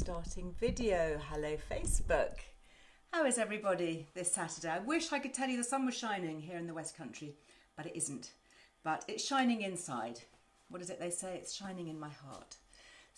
starting video. Hello Facebook. How is everybody this Saturday? I wish I could tell you the sun was shining here in the West Country, but it isn't. But it's shining inside. What is it they say? It's shining in my heart.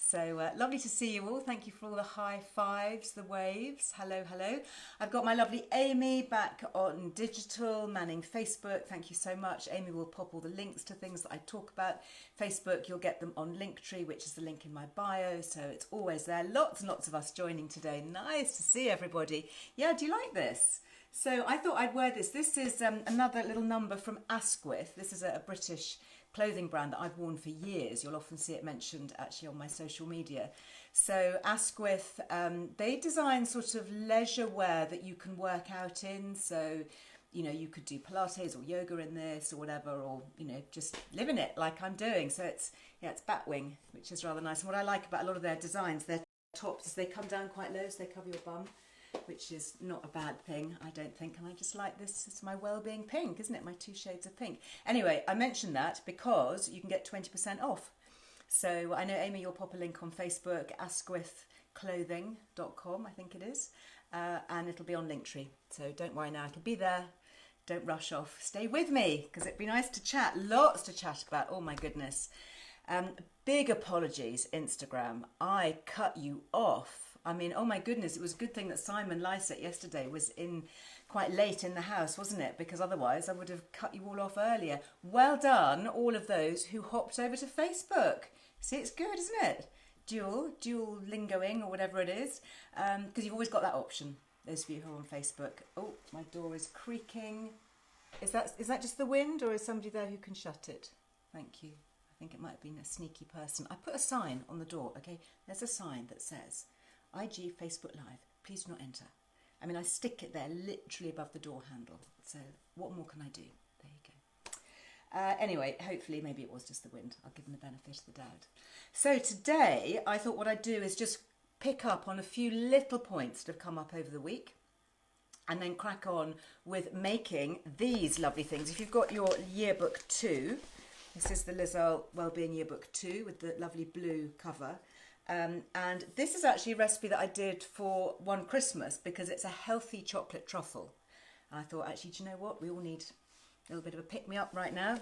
So lovely to see you all. Thank you for all the high fives, the waves. Hello, hello. I've got my lovely Amy back on digital, manning Facebook. Thank you so much. Amy will pop all the links to things that I talk about. Facebook, you'll get them on Linktree, which is the link in my bio. So it's always there. Lots and lots of us joining today. Nice to see everybody. Yeah, do you like this? So I thought I'd wear this. This is another little number from Asquith. This is a British clothing brand that I've worn for years. You'll often see it mentioned actually on my social media. So Asquith, they design sort of leisure wear that you can work out in. So, you know, you could do Pilates or yoga in this or whatever, or, you know, just live in it like I'm doing. So it's Batwing, which is rather nice. And what I like about a lot of their designs, their tops, is they come down quite low, so they cover your bum, which is not a bad thing, I don't think. And I just like this. It's my Wellbeing pink, isn't it? My 2 shades of pink. Anyway, I mentioned that because you can get 20% off. So I know, Amy, you'll pop a link on Facebook, asquithclothing.com, I think it is. And it'll be on Linktree. So don't worry now, it'll be there. Don't rush off. Stay with me, because it'd be nice to chat. Lots to chat about. Oh, my goodness. Big apologies, Instagram. I cut you off. I mean, oh my goodness, it was a good thing that Simon Lysett yesterday was in quite late in the house, wasn't it? Because otherwise I would have cut you all off earlier. Well done, all of those who hopped over to Facebook. See, it's good, isn't it? Dual lingoing or whatever it is, because you've always got that option, those of you who are on Facebook. Oh, my door is creaking. Is that just the wind, or is somebody there who can shut it? Thank you. I think it might have been a sneaky person. I put a sign on the door, okay? There's a sign that says, IG Facebook Live, please do not enter. I mean, I stick it there literally above the door handle. So what more can I do? There you go. Anyway, hopefully maybe it was just the wind. I'll give them the benefit of the doubt. So today I thought what I'd do is just pick up on a few little points that have come up over the week and then crack on with making these lovely things. If you've got your yearbook 2, this is the Liz Earle Wellbeing yearbook 2 with the lovely blue cover. And this is actually a recipe that I did for one Christmas because it's a healthy chocolate truffle. And I thought, actually, do you know what? We all need a little bit of a pick-me-up right now.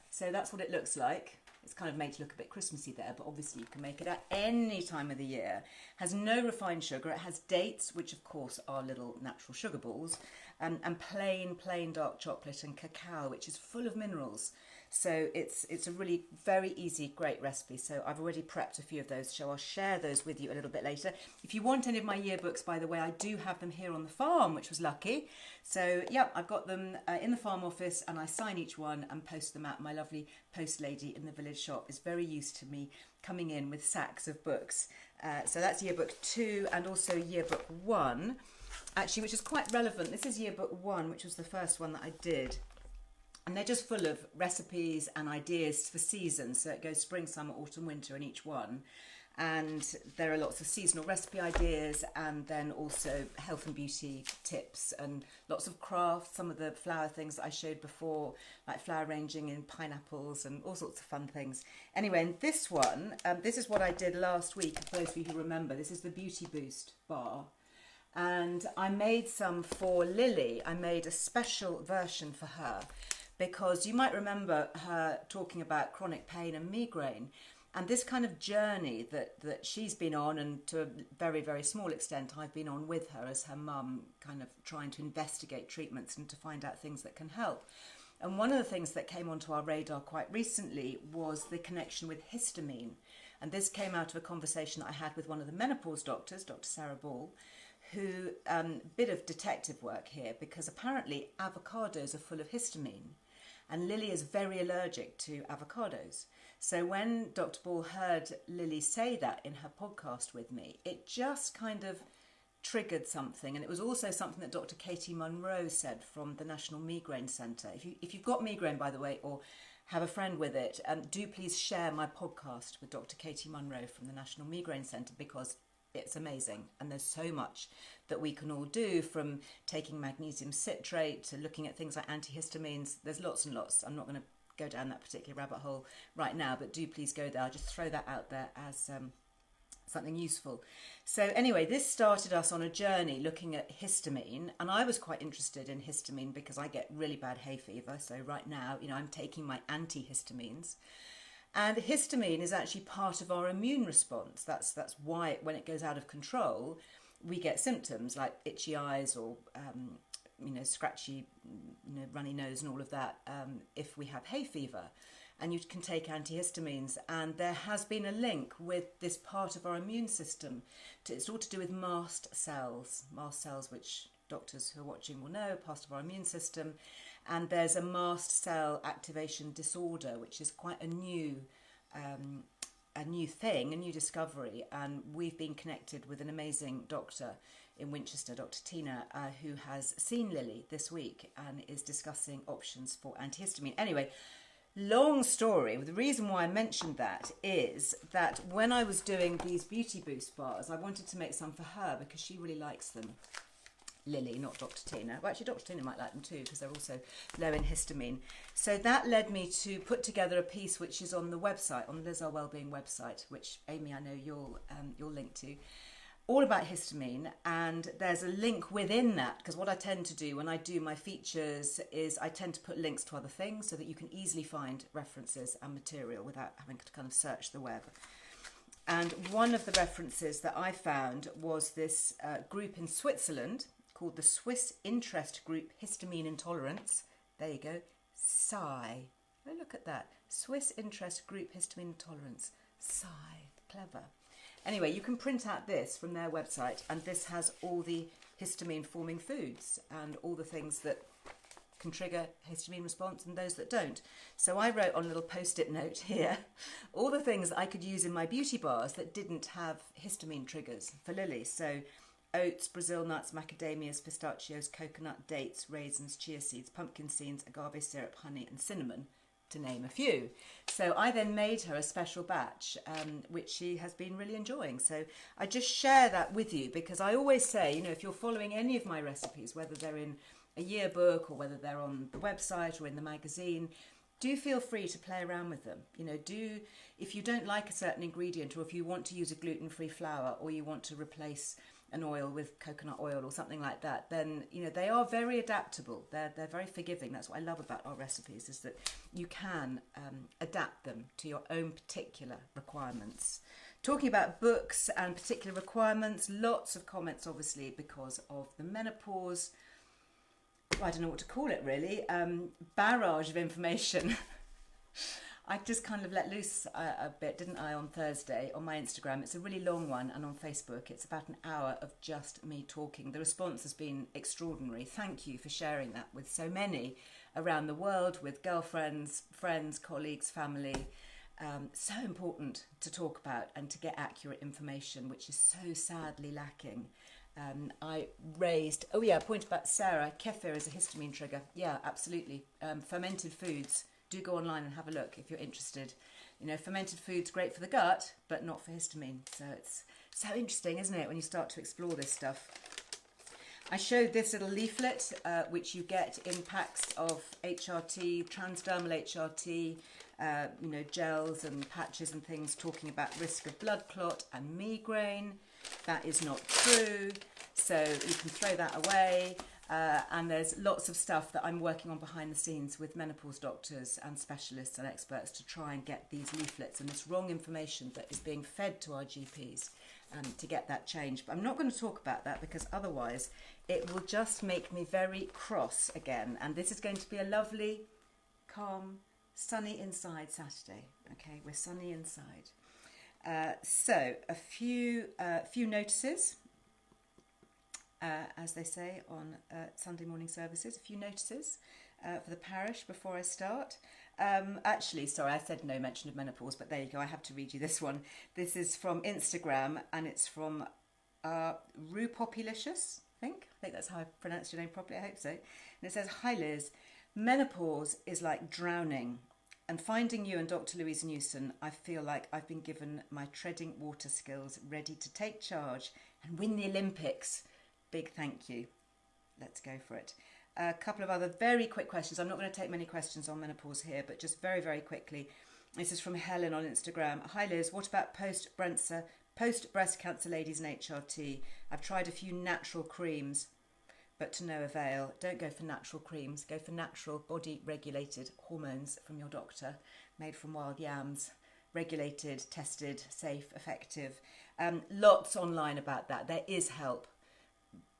So that's what it looks like. It's kind of made to look a bit Christmassy there, but obviously you can make it at any time of the year. Has no refined sugar. It has dates, which of course are little natural sugar balls, and plain dark chocolate and cacao, which is full of minerals. So it's a really very easy, great recipe. So I've already prepped a few of those, so I'll share those with you a little bit later. If you want any of my yearbooks, by the way, I do have them here on the farm, which was lucky. So yeah, I've got them in the farm office, and I sign each one and post them out. My lovely post lady in the village shop is very used to me coming in with sacks of books. So that's yearbook 2 and also yearbook 1, actually, which is quite relevant. This is yearbook 1, which was the first one that I did. And they're just full of recipes and ideas for seasons. So it goes spring, summer, autumn, winter in each one. And there are lots of seasonal recipe ideas, and then also health and beauty tips and lots of crafts, some of the flower things that I showed before, like flower arranging in pineapples and all sorts of fun things. Anyway, in this one, this is what I did last week, for those of you who remember. This is the Beauty Boost bar. And I made some for Lily. I made a special version for her, because you might remember her talking about chronic pain and migraine, and this kind of journey that she's been on, and to a very, very small extent I've been on with her as her mum, kind of trying to investigate treatments and to find out things that can help. And one of the things that came onto our radar quite recently was the connection with histamine. And this came out of a conversation that I had with one of the menopause doctors, Dr. Sarah Ball, who, bit of detective work here, because apparently avocados are full of histamine. And Lily is very allergic to avocados. So when Dr. Ball heard Lily say that in her podcast with me, it just kind of triggered something. And it was also something that Dr. Katie Munro said from the National Migraine Centre. If you've got migraine, by the way, or have a friend with it, do please share my podcast with Dr. Katie Munro from the National Migraine Centre, because it's amazing, and there's so much that we can all do, from taking magnesium citrate to looking at things like antihistamines. There's lots and lots. I'm not going to go down that particular rabbit hole right now, but do please go there. I'll just throw that out there as something useful. So anyway, this started us on a journey looking at histamine, and I was quite interested in histamine because I get really bad hay fever. So right now, I'm taking my antihistamines. And histamine is actually part of our immune response. That's why when it goes out of control, we get symptoms like itchy eyes or scratchy, runny nose and all of that if we have hay fever. And you can take antihistamines, and there has been a link with this part of our immune system. It's all to do with mast cells, which doctors who are watching will know, part of our immune system. And there's a mast cell activation disorder, which is quite a new thing, a new discovery. And we've been connected with an amazing doctor in Winchester, Dr. Tina, who has seen Lily this week and is discussing options for antihistamine. Anyway, long story. The reason why I mentioned that is that when I was doing these Beauty Boost bars, I wanted to make some for her because she really likes them. Lily, not Dr. Tina. Well, actually, Dr. Tina might like them too because they're also low in histamine. So that led me to put together a piece which is on the website, on the Liz Earle Wellbeing website, which Amy, I know you'll link to, all about histamine. And there's a link within that, because what I tend to do when I do my features is I tend to put links to other things so that you can easily find references and material without having to kind of search the web. And one of the references that I found was this group in Switzerland called the Swiss Interest Group Histamine Intolerance. There you go, SI. Oh, look at that. Swiss Interest Group Histamine Intolerance. SI. Clever. Anyway, you can print out this from their website, and this has all the histamine-forming foods and all the things that can trigger histamine response and those that don't. So I wrote on a little post-it note here all the things that I could use in my beauty bars that didn't have histamine triggers for Lily. So oats, Brazil nuts, macadamias, pistachios, coconut, dates, raisins, chia seeds, pumpkin seeds, agave syrup, honey and cinnamon, to name a few. So I then made her a special batch, which she has been really enjoying. So I just share that with you because I always say, if you're following any of my recipes, whether they're in a yearbook or whether they're on the website or in the magazine, do feel free to play around with them. If you don't like a certain ingredient, or if you want to use a gluten-free flour, or you want to replace an oil with coconut oil or something like that, then they are very adaptable. They're very forgiving. That's what I love about our recipes, is that you can adapt them to your own particular requirements. Talking about books and particular requirements, lots of comments obviously because of the menopause, I don't know what to call it really, barrage of information. I just kind of let loose a bit, didn't I, on Thursday on my Instagram. It's a really long one, and on Facebook it's about an hour of just me talking. The response has been extraordinary. Thank you for sharing that with so many around the world, with girlfriends, friends, colleagues, family. So important to talk about and to get accurate information, which is so sadly lacking. I raised, point about Sarah, kefir is a histamine trigger. Yeah, absolutely. Fermented foods. Do go online and have a look if you're interested. Fermented food's great for the gut, but not for histamine. So it's so interesting, isn't it, when you start to explore this stuff. I showed this little leaflet, which you get in packs of HRT, transdermal HRT, gels and patches and things talking about risk of blood clot and migraine. That is not true, so you can throw that away. And there's lots of stuff that I'm working on behind the scenes with menopause doctors and specialists and experts to try and get these leaflets and this wrong information that is being fed to our GPs to get that change. But I'm not going to talk about that because otherwise it will just make me very cross again. And this is going to be a lovely, calm, sunny inside Saturday. Okay, we're sunny inside. So a few notices. As they say on Sunday morning services, a few notices for the parish before I start. Actually, sorry, I said no mention of menopause, but there you go, I have to read you this one. This is from Instagram, and it's from Rupopulicious, I think that's how I pronounced your name properly, I hope so. And it says, "Hi Liz, menopause is like drowning, and finding you and Dr. Louise Newson, I feel like I've been given my treading water skills ready to take charge and win the Olympics. Big thank you." Let's go for it. A couple of other very quick questions. I'm not going to take many questions on menopause here, but just very, very quickly. This is from Helen on Instagram. "Hi Liz, what about post-Brentser Post breast cancer ladies and HRT. I've tried a few natural creams, but to no avail. Don't go for natural creams. Go for natural body regulated hormones from your doctor, made from wild yams, regulated, tested, safe, effective. Lots online about that. There is help.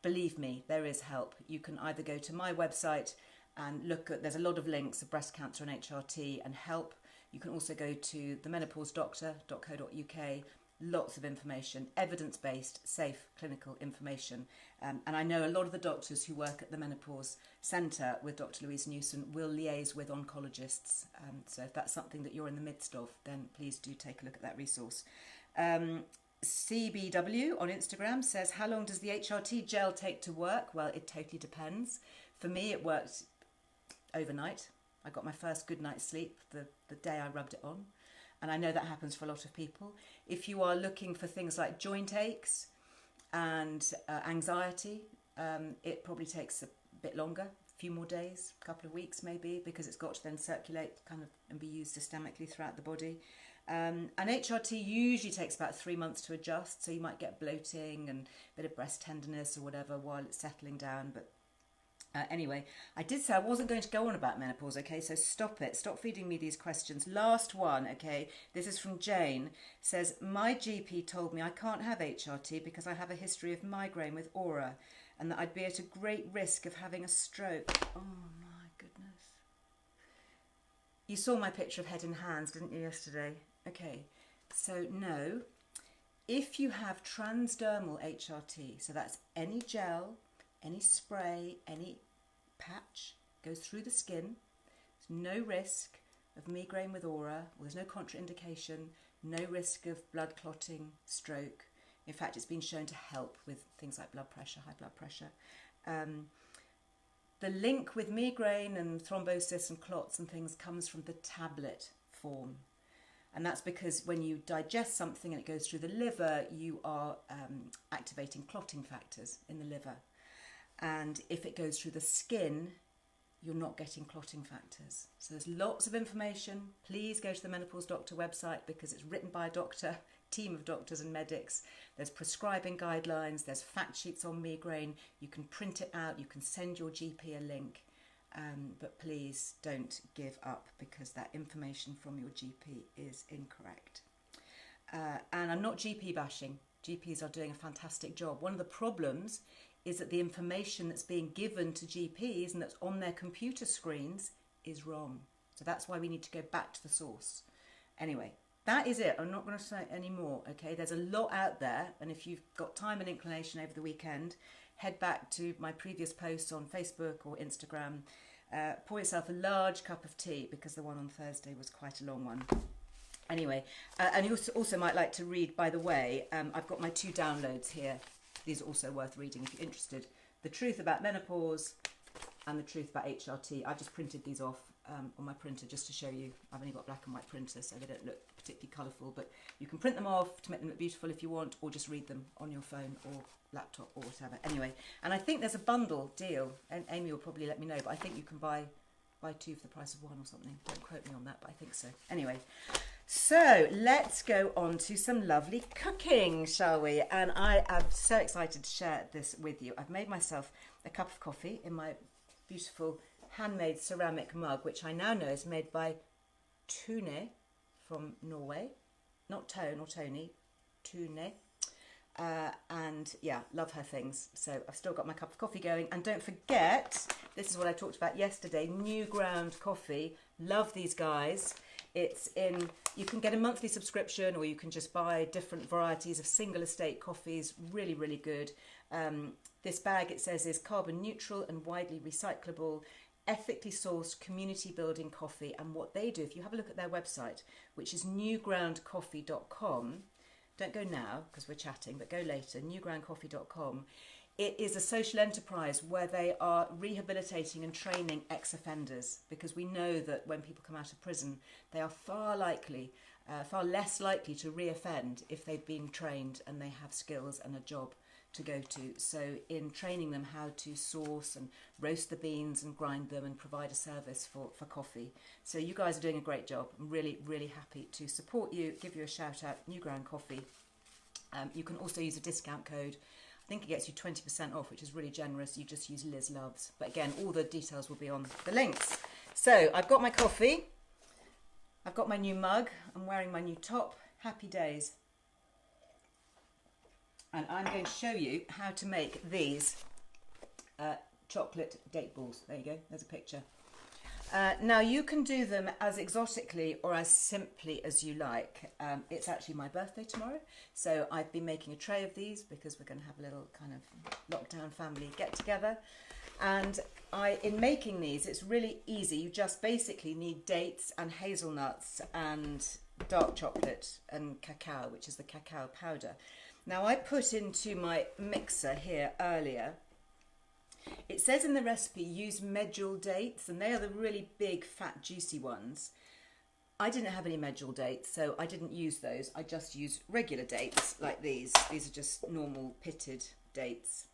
Believe me, there is help. You can either go to my website and look at, there's a lot of links of breast cancer and HRT and help. You can also go to themenopausedoctor.co.uk. Lots of information, evidence-based, safe clinical information. And I know a lot of the doctors who work at the Menopause Centre with Dr. Louise Newson will liaise with oncologists. So if that's something that you're in the midst of, then please do take a look at that resource. CBW on Instagram says, how long does the HRT gel take to work? Well, it totally depends. For me, it worked overnight. I got my first good night's sleep the day I rubbed it on. And I know that happens for a lot of people. If you are looking for things like joint aches and anxiety, it probably takes a bit longer, a few more days, a couple of weeks maybe, because it's got to then circulate kind of and be used systemically throughout the body. And HRT usually takes about 3 months to adjust, so you might get bloating and a bit of breast tenderness or whatever while it's settling down. But anyway, I did say I wasn't going to go on about menopause, okay, so stop it. Stop feeding me these questions. Last one, okay, this is from Jane. Says, my GP told me I can't have HRT because I have a history of migraine with aura and that I'd be at a great risk of having a stroke. Oh my goodness. You saw my picture of head and hands, didn't you, yesterday? Okay, so no. If you have transdermal HRT, so that's any gel, any spray, any patch, goes through the skin, there's no risk of migraine with aura, or there's no contraindication, no risk of blood clotting, stroke. In fact, it's been shown to help with things like blood pressure, high blood pressure. The link with migraine and thrombosis and clots and things comes from the tablet form. And that's because when you digest something and it goes through the liver, you are activating clotting factors in the liver. And if it goes through the skin, you're not getting clotting factors. So there's lots of information. Please go to the Menopause Doctor website because it's written by a doctor, team of doctors and medics. There's prescribing guidelines, there's fact sheets on migraine. You can print it out, you can send your GP a link. But please don't give up because that information from your GP is incorrect. And I'm not GP bashing. GPs are doing a fantastic job. One of the problems is that the information that's being given to GPs and that's on their computer screens is wrong. So that's why we need to go back to the source. Anyway, that is it. I'm not going to say any more, okay? There's a lot out there, and if you've got time and inclination over the weekend, head back to my previous posts on Facebook or Instagram. Pour yourself a large cup of tea because the one on Thursday was quite a long one. Anyway, and you also might like to read, by the way, I've got my 2 downloads here. These are also worth reading if you're interested. The Truth About Menopause and The Truth About HRT. I just printed these off on my printer just to show you. I've only got a black and white printer, so they don't look particularly colourful, but you can print them off to make them look beautiful if you want, or just read them on your phone or laptop or whatever. Anyway, and I think there's a bundle deal, and Amy will probably let me know, but I think you can buy 2 for the price of 1 or something. Don't quote me on that, but I think so. Anyway, so let's go on to some lovely cooking, shall we? And I am so excited to share this with you. I've made myself a cup of coffee in my beautiful handmade ceramic mug, which I now know is made by Tune from Norway. Not Tone or Tony, Tune. And yeah, love her things. So I've still got my cup of coffee going. And don't forget, this is what I talked about yesterday, New Ground Coffee. Love these guys. It's in, you can get a monthly subscription or you can just buy different varieties of single estate coffees. Really, really good. This bag, it says, is carbon neutral and widely recyclable, ethically sourced, community building coffee. And what they do, if you have a look at their website, which is newgroundcoffee.com, don't go now because we're chatting, but go later, newgroundcoffee.com. It is a social enterprise where they are rehabilitating and training ex-offenders, because we know that when people come out of prison, they are far less likely to re-offend if they've been trained and they have skills and a job to go to. So in training them how to source and roast the beans and grind them and provide a service for coffee. So you guys are doing a great job. I'm really, really happy to support you, give you a shout out, New Ground Coffee. You can also use a discount code. I think it gets you 20% off, which is really generous. You just use Liz Loves. But again, all the details will be on the links. So I've got my coffee. I've got my new mug. I'm wearing my new top. Happy days. And I'm going to show you how to make these chocolate date balls. There you go. There's a picture. Now you can do them as exotically or as simply as you like. It's actually my birthday tomorrow, so I've been making a tray of these because we're going to have a little kind of lockdown family get together. And in making these, it's really easy. You just basically need dates and hazelnuts and dark chocolate and cacao, which is the cacao powder. Now I put into my mixer here earlier. It says in the recipe, use medjool dates, and they are the really big, fat, juicy ones. I didn't have any medjool dates, so I didn't use those. I just used regular dates like these. These are just normal pitted dates.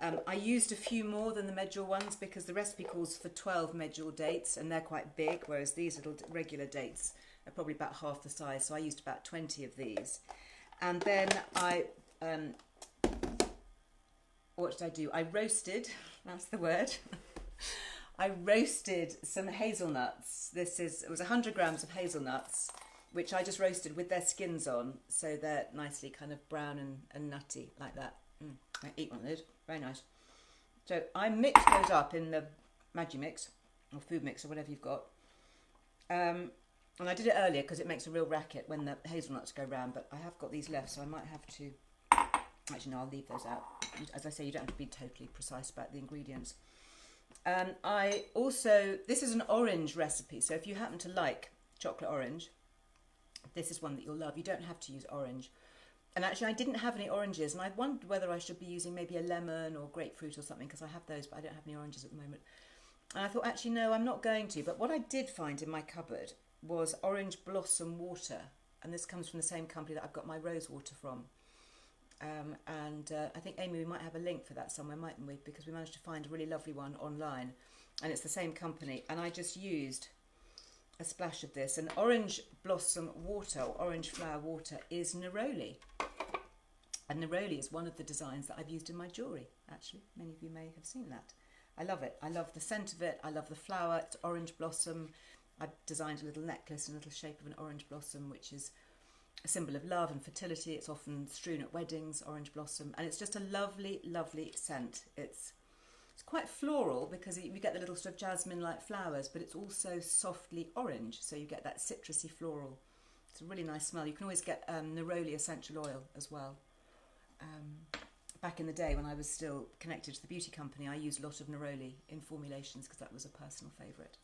I used a few more than the medjool ones because the recipe calls for 12 medjool dates, and they're quite big, whereas these little regular dates are probably about half the size, so I used about 20 of these. And then what did I do? I roasted, that's the word. I roasted some hazelnuts. It was 100 grams of hazelnuts, which I just roasted with their skins on, so they're nicely kind of brown and nutty like that. I eat one of those, very nice. So I mixed those up in the Magimix, or food mix, or whatever you've got. And I did it earlier because it makes a real racket when the hazelnuts go round, but I have got these left, so I might have to... Actually, no, I'll leave those out. As I say, you don't have to be totally precise about the ingredients. This is an orange recipe, so if you happen to like chocolate orange, this is one that you'll love. You don't have to use orange. And actually, I didn't have any oranges, and I wondered whether I should be using maybe a lemon or grapefruit or something, because I have those, but I don't have any oranges at the moment. And I thought, actually, no, I'm not going to. But what I did find in my cupboard was orange blossom water, and this comes from the same company that I've got my rose water from. I think, Amy, we might have a link for that somewhere, mightn't we? Because we managed to find a really lovely one online, and it's the same company. And I just used a splash of this. And orange blossom water, or orange flower water, is neroli. And neroli is one of the designs that I've used in my jewellery, actually. Many of you may have seen that. I love it. I love the scent of it. I love the flower. It's orange blossom. I've designed a little necklace in a little shape of an orange blossom, which is a symbol of love and fertility. It's often strewn at weddings, orange blossom, and it's just a lovely, lovely scent. It's quite floral because you get the little sort of jasmine-like flowers, but it's also softly orange, so you get that citrusy floral. It's a really nice smell. You can always get neroli essential oil as well. Back in the day when I was still connected to the beauty company, I used a lot of neroli in formulations because that was a personal favourite.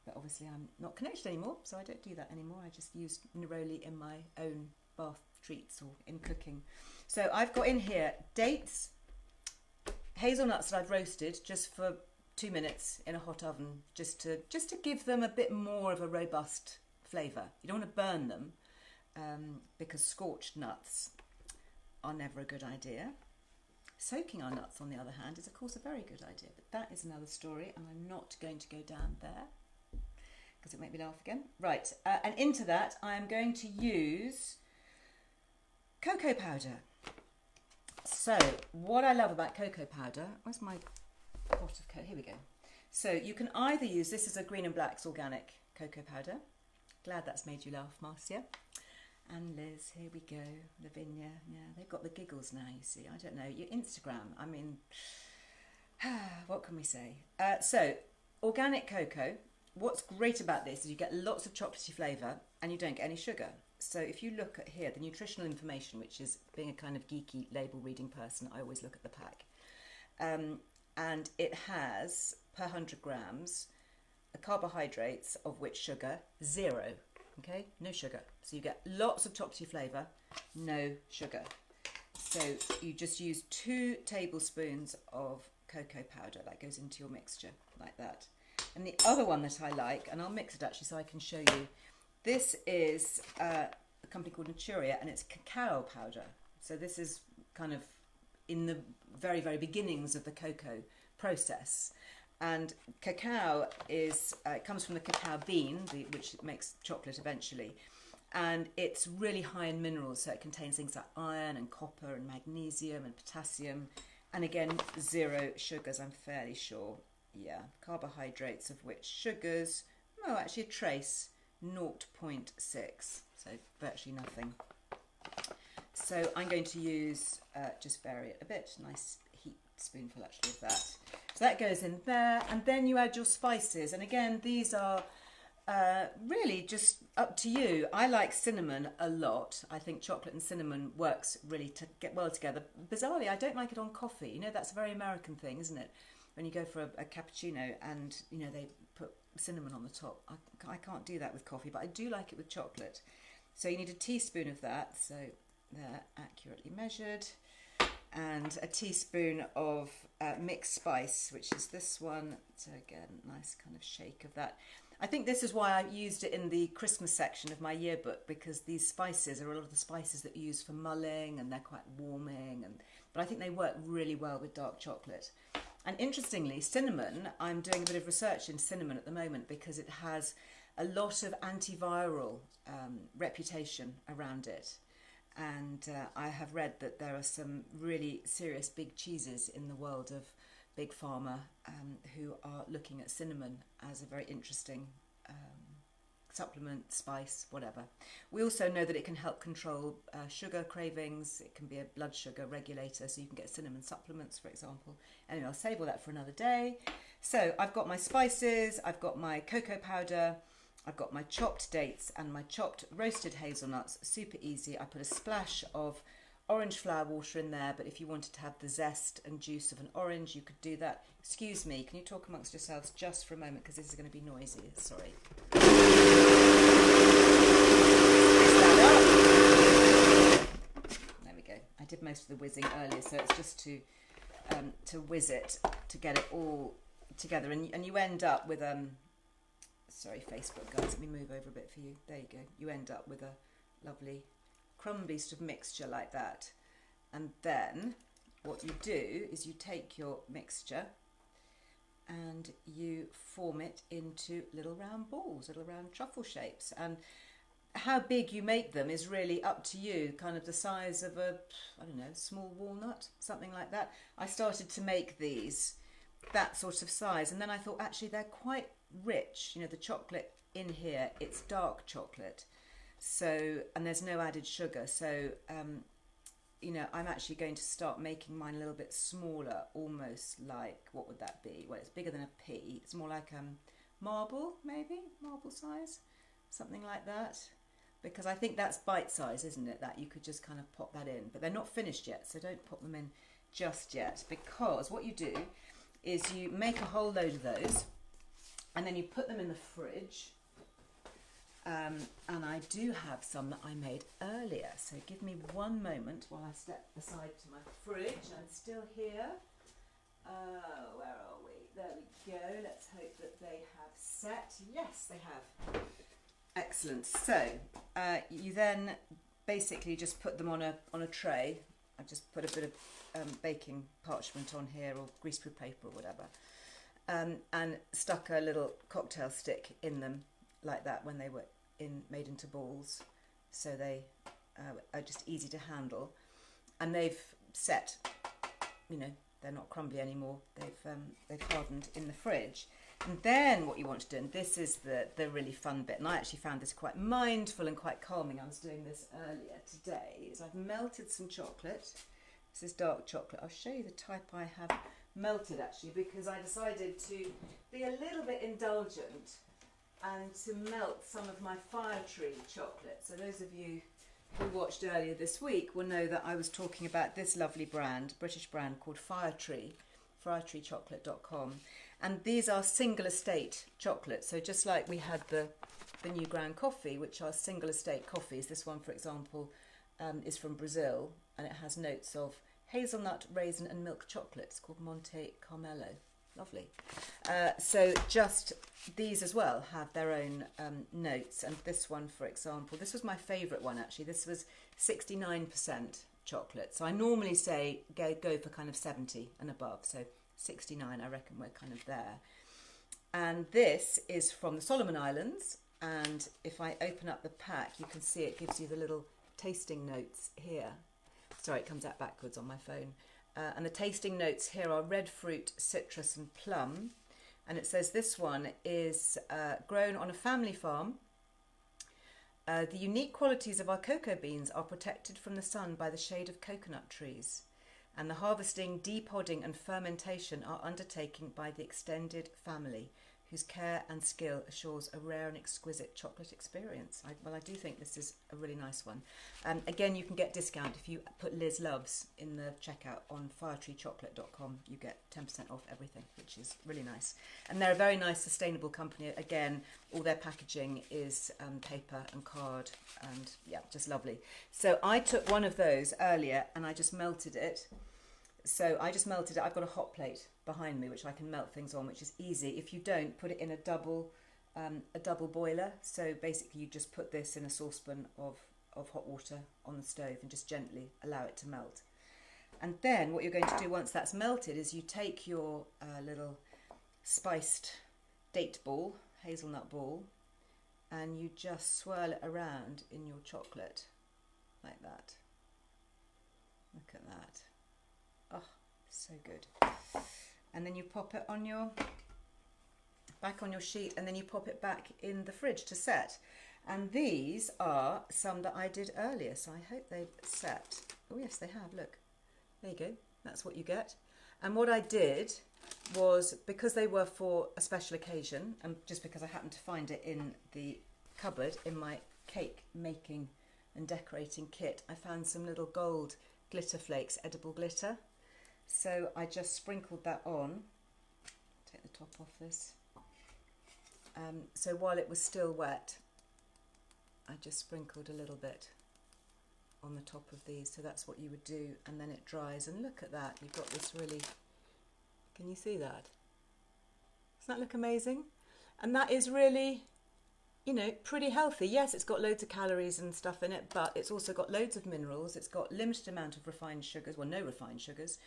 But obviously I'm not connected anymore, so I don't do that anymore. I just use neroli in my own bath treats or in cooking. So I've got in here dates, hazelnuts that I've roasted just for 2 minutes in a hot oven, just to give them a bit more of a robust flavour. You don't want to burn them because scorched nuts are never a good idea. Soaking our nuts, on the other hand, is of course a very good idea, but that is another story, and I'm not going to go down there because it made me laugh again. Right, and into that I am going to use cocoa powder. So what I love about cocoa powder, where's my pot of cocoa? Here we go. So you can either use, this is a Green and Black's organic cocoa powder. Glad that's made you laugh, Marcia. And Liz, here we go, Lavinia, yeah, they've got the giggles now, you see. I don't know, your Instagram, I mean, what can we say? So, organic cocoa, what's great about this is you get lots of chocolatey flavour and you don't get any sugar. So if you look at here, the nutritional information, which is being a kind of geeky label reading person, I always look at the pack. And it has, per 100 grams, carbohydrates, of which sugar, 0. Okay, no sugar. So you get lots of chocolatey flavour, no sugar. So you just use 2 tablespoons of cocoa powder. That goes into your mixture like that. And the other one that I like, and I'll mix it actually so I can show you, this is a company called Naturia, and it's cacao powder. So this is kind of in the very, very beginnings of the cocoa process. And cacao is, it comes from the cacao bean, which makes chocolate eventually. And it's really high in minerals, so it contains things like iron and copper and magnesium and potassium. And again, 0 sugars, I'm fairly sure. Yeah, carbohydrates, of which sugars, oh, actually a trace, 0.6, so virtually nothing. So I'm going to use, just vary it a bit, nice heat spoonful actually of that. So that goes in there, and then you add your spices. And again, these are really just up to you. I like cinnamon a lot. I think chocolate and cinnamon works really to get well together. Bizarrely, I don't like it on coffee. You know, that's a very American thing, isn't it? When you go for a cappuccino and, you know, they put cinnamon on the top. I can't do that with coffee, but I do like it with chocolate. So you need a teaspoon of that. So they're accurately measured. And a teaspoon of mixed spice, which is this one. So again, nice kind of shake of that. I think this is why I used it in the Christmas section of my yearbook, because these spices are a lot of the spices that you use for mulling, and they're quite warming. But I think they work really well with dark chocolate. And interestingly, cinnamon, I'm doing a bit of research in cinnamon at the moment because it has a lot of antiviral reputation around it. And I have read that there are some really serious big cheeses in the world of big pharma who are looking at cinnamon as a very interesting supplement, spice, whatever. We also know that it can help control sugar cravings. It can be a blood sugar regulator, so you can get cinnamon supplements, for example. Anyway, I'll save all that for another day. So I've got my spices, I've got my cocoa powder, I've got my chopped dates and my chopped roasted hazelnuts. Super easy. I put a splash of orange flower water in there, but if you wanted to have the zest and juice of an orange, you could do that. Excuse me, can you talk amongst yourselves just for a moment, because this is going to be noisy. Sorry. There we go. I did most of the whizzing earlier, so it's just to whiz it, to get it all together, and you end up with sorry, Facebook guys, let me move over a bit for you. There you go. You end up with a lovely crumbly sort of mixture like that. And then what you do is you take your mixture and you form it into little round balls, little round truffle shapes. And how big you make them is really up to you, kind of the size of a, I don't know, small walnut, something like that. I started to make these that sort of size, and then I thought actually they're quite rich. You know, the chocolate in here, it's dark chocolate. So, and there's no added sugar. So, you know, I'm actually going to start making mine a little bit smaller, almost like, what would that be? Well, it's bigger than a pea. It's more like marble, maybe, marble size, something like that. Because I think that's bite size, isn't it? That you could just kind of pop that in. But they're not finished yet, so don't pop them in just yet. Because what you do is you make a whole load of those, and then you put them in the fridge. And I do have some that I made earlier, so give me one moment while I step aside to my fridge. I'm still here. Where are we? There we go. Let's hope that they have set. Yes, they have. Excellent. So you then basically just put them on a tray. I've just put a bit of baking parchment on here, or greaseproof paper or whatever, and stuck a little cocktail stick in them like that when they were made into balls, so they are just easy to handle, and they've set. You know, they're not crumbly anymore. They've hardened in the fridge. And then what you want to do, and this is the really fun bit, and I actually found this quite mindful and quite calming. I was doing this earlier today. Is I've melted some chocolate. This is dark chocolate. I'll show you the type I have melted actually, because I decided to be a little bit indulgent and to melt some of my Fire Tree chocolate. So those of you who watched earlier this week will know that I was talking about this lovely brand, British brand called Fire Tree, firetreechocolate.com. And these are single estate chocolates. So just like we had the new ground coffee, which are single estate coffees. This one, for example, is from Brazil, and it has notes of hazelnut, raisin and milk chocolate. It's called Monte Carmelo. Lovely. So just these as well have their own notes. And this one, for example, this was my favourite one actually. This was 69% chocolate. So I normally say go for kind of 70 and above. So 69, I reckon we're kind of there. And this is from the Solomon Islands, And if I open up the pack, you can see it gives you the little tasting notes here. Sorry, it comes out backwards on my phone. And the tasting notes here are red fruit, citrus and plum. And it says this one is grown on a family farm. The unique qualities of our cocoa beans are protected from the sun by the shade of coconut trees. And the harvesting, depodding and fermentation are undertaken by the extended family, whose care and skill assures a rare and exquisite chocolate experience. I do think this is a really nice one. Again, you can get discount if you put Liz Loves in the checkout on firetreechocolate.com. You get 10% off everything, which is really nice. And they're a very nice, sustainable company. Again, all their packaging is paper and card, and yeah, just lovely. So I took one of those earlier and I just melted it. So I just melted it. I've got a hot plate behind me which I can melt things on, which is easy. If you don't, put it in a double boiler. So basically you just put this in a saucepan of hot water on the stove and just gently allow it to melt. And then what you're going to do once that's melted is you take your little spiced date ball, hazelnut ball, and you just swirl it around in your chocolate like that. Look at that. Oh, so good. And then you pop it on your back on your sheet, and then you pop it back in the fridge to set. And these are some that I did earlier, so I hope they've set. Oh yes, they have. Look, there you go. That's what you get. And what I did was, because they were for a special occasion, and just because I happened to find it in the cupboard in my cake making and decorating kit, I found some little gold glitter flakes, edible glitter. So I just sprinkled that on. Take the top off this. So while it was still wet, I just sprinkled a little bit on the top of these. So that's what you would do, and then it dries. And look at that, you've got this really, can you see that? Doesn't that look amazing? And that is really, you know, pretty healthy. Yes, it's got loads of calories and stuff in it, but it's also got loads of minerals. It's got limited amount of refined sugars, well, no refined sugars.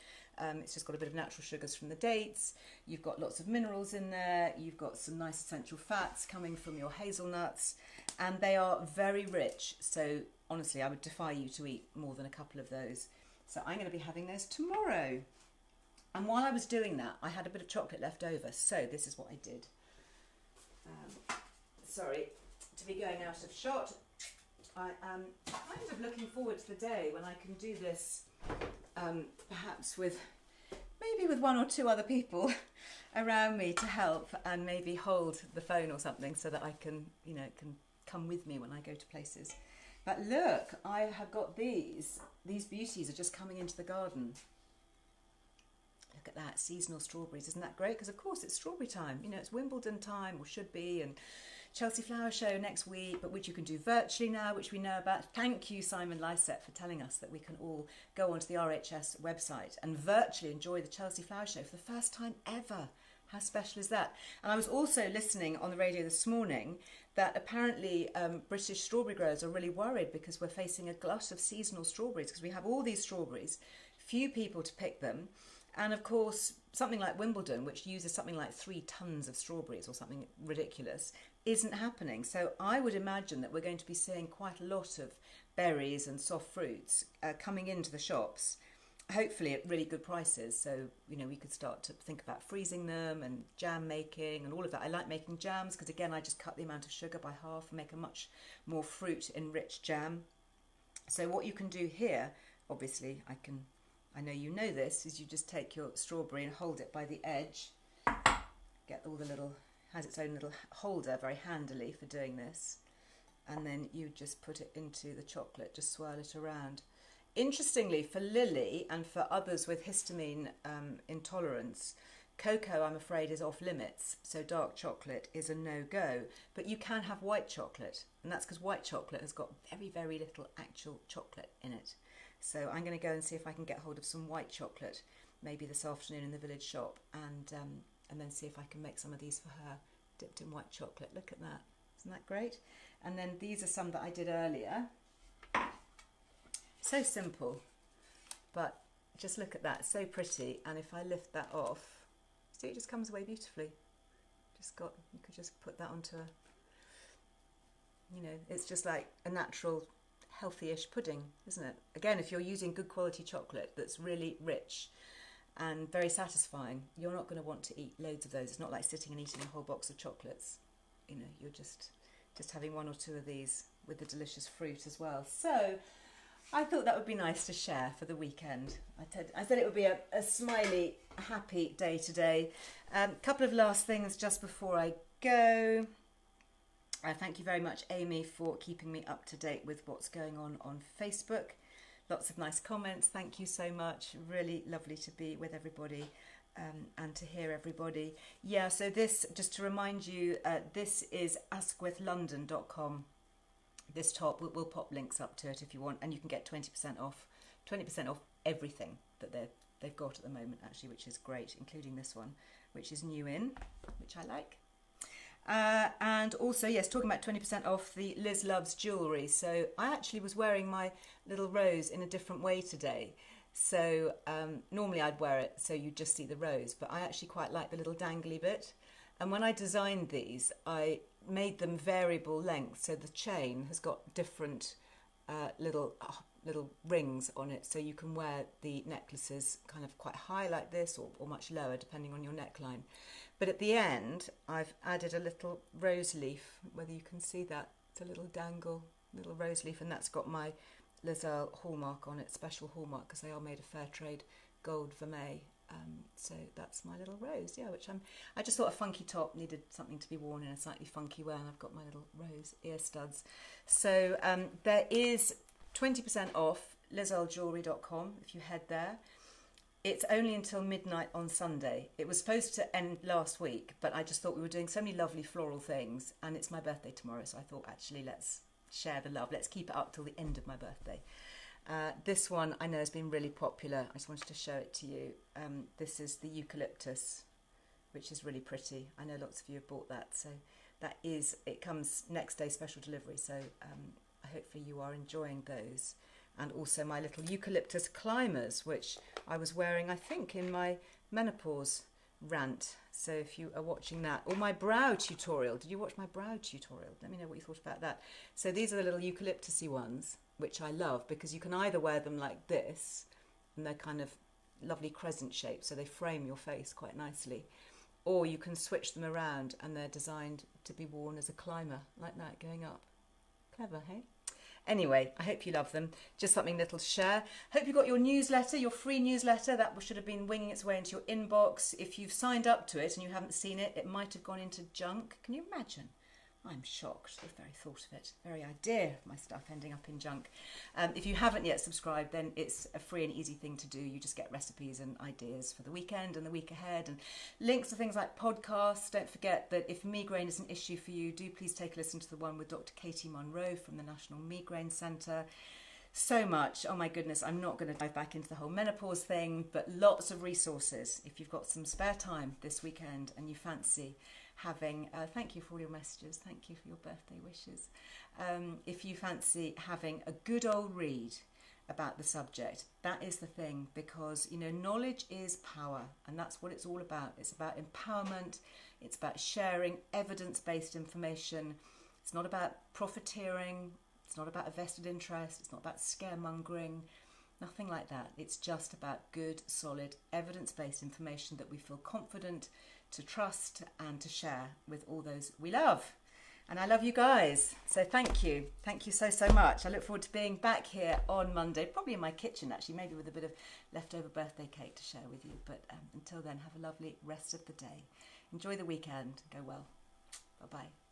It's just got a bit of natural sugars from the dates. You've got lots of minerals in there. You've got some nice essential fats coming from your hazelnuts, and they are very rich. So honestly, I would defy you to eat more than a couple of those. So I'm going to be having those tomorrow. And while I was doing that, I had a bit of chocolate left over. So this is what I did. Sorry to be going out of shot. I am kind of looking forward to the day when I can do this, perhaps with maybe with one or two other people around me to help, and maybe hold the phone or something so that I can, you know, can come with me when I go to places. But look, I have got these beauties are just coming into the garden. Look at that, seasonal strawberries. Isn't that great? Because of course it's strawberry time. You know, it's Wimbledon time, or should be, and Chelsea Flower Show next week, but which you can do virtually now, which we know about. Thank you, Simon Lysett, for telling us that we can all go onto the RHS website and virtually enjoy the Chelsea Flower Show for the first time ever. How special is that? And I was also listening on the radio this morning that apparently British strawberry growers are really worried because we're facing a glut of seasonal strawberries, because we have all these strawberries, few people to pick them. And of course, something like Wimbledon, which uses something like 3 tons of strawberries or something ridiculous, isn't happening. So I would imagine that we're going to be seeing quite a lot of berries and soft fruits coming into the shops, hopefully at really good prices. So, you know, we could start to think about freezing them and jam making and all of that. I like making jams because, again, I just cut the amount of sugar by half and make a much more fruit-enriched jam. So what you can do here, obviously, I know you know this, is you just take your strawberry and hold it by the edge. Get all the little, has its own little holder very handily for doing this. And then you just put it into the chocolate, just swirl it around. Interestingly, for Lily and for others with histamine intolerance, cocoa, I'm afraid, is off limits. So dark chocolate is a no-go. But you can have white chocolate, and that's because white chocolate has got very, very little actual chocolate in it. So I'm going to go and see if I can get hold of some white chocolate, maybe this afternoon in the village shop, and then see if I can make some of these for her, dipped in white chocolate. Look at that. Isn't that great? And then these are some that I did earlier. So simple, but just look at that, so pretty. And if I lift that off, see, it just comes away beautifully. You could just put that onto You know, it's just like a natural, healthy-ish pudding, isn't it? Again, if you're using good quality chocolate that's really rich and very satisfying, you're not going to want to eat loads of those. It's not like sitting and eating a whole box of chocolates. You know, you're just having one or two of these with the delicious fruit as well. So I thought that would be nice to share for the weekend. I said it would be a smiley, happy day today. Couple of last things just before I go. Thank you very much, Amy, for keeping me up to date with what's going on Facebook. Lots of nice comments. Thank you so much. Really lovely to be with everybody and to hear everybody. Yeah, so this, just to remind you, this is askwithlondon.com. This top, we'll pop links up to it if you want, and you can get 20% off everything that they've got at the moment, actually, which is great, including this one, which is new in, which I like. And also, yes, talking about 20% off the Liz Loves jewellery. So I actually was wearing my little rose in a different way today. So normally I'd wear it so you just see the rose, but I actually quite like the little dangly bit. And when I designed these, I made them variable length. So the chain has got different little rings on it. So you can wear the necklaces kind of quite high like this or much lower, depending on your neckline. But at the end, I've added a little rose leaf, whether you can see that. It's a little dangle, little rose leaf, and that's got my Liz Earle hallmark on it, special hallmark, because they are made of fair trade gold vermeil. So that's my little rose, yeah, which I just thought a funky top needed something to be worn in a slightly funky way, and I've got my little rose ear studs. So there is 20% off lizearlejewellery.com if you head there. It's only until midnight on Sunday. It was supposed to end last week, but I just thought we were doing so many lovely floral things, and it's my birthday tomorrow, so I thought, actually, let's share the love. Let's keep it up till the end of my birthday. This one I know has been really popular. I just wanted to show it to you. This is the eucalyptus, which is really pretty. I know lots of you have bought that, so it comes next day special delivery, so hopefully you are enjoying those. And also my little eucalyptus climbers, which I was wearing, I think, in my menopause rant. So if you are watching that, or my brow tutorial, did you watch my brow tutorial? Let me know what you thought about that. So these are the little eucalyptusy ones, which I love, because you can either wear them like this, and they're kind of lovely crescent shaped, so they frame your face quite nicely, or you can switch them around, and they're designed to be worn as a climber, like that, going up. Clever, hey? Anyway, I hope you love them. Just something little to share. Hope you got your newsletter, your free newsletter. That should have been winging its way into your inbox. If you've signed up to it and you haven't seen it, it might have gone into junk. Can you imagine? I'm shocked at the very thought of it, very idea of my stuff ending up in junk. If you haven't yet subscribed, then it's a free and easy thing to do. You just get recipes and ideas for the weekend and the week ahead, and links to things like podcasts. Don't forget that if migraine is an issue for you, do please take a listen to the one with Dr. Katie Munro from the National Migraine Centre. So much. Oh my goodness, I'm not going to dive back into the whole menopause thing, but lots of resources. If you've got some spare time this weekend and you fancy having, thank you for all your messages, thank you for your birthday wishes. If you fancy having a good old read about the subject, that is the thing, because, you know, knowledge is power, and that's what it's all about. It's about empowerment, it's about sharing evidence-based information. It's not about profiteering, it's not about a vested interest, it's not about scaremongering, nothing like that. It's just about good, solid, evidence-based information that we feel confident to trust and to share with all those we love. And I love you guys, so thank you so much. I look forward to being back here on Monday, probably in my kitchen actually, maybe with a bit of leftover birthday cake to share with you. But until then, have a lovely rest of the day. Enjoy the weekend. Go well. Bye bye.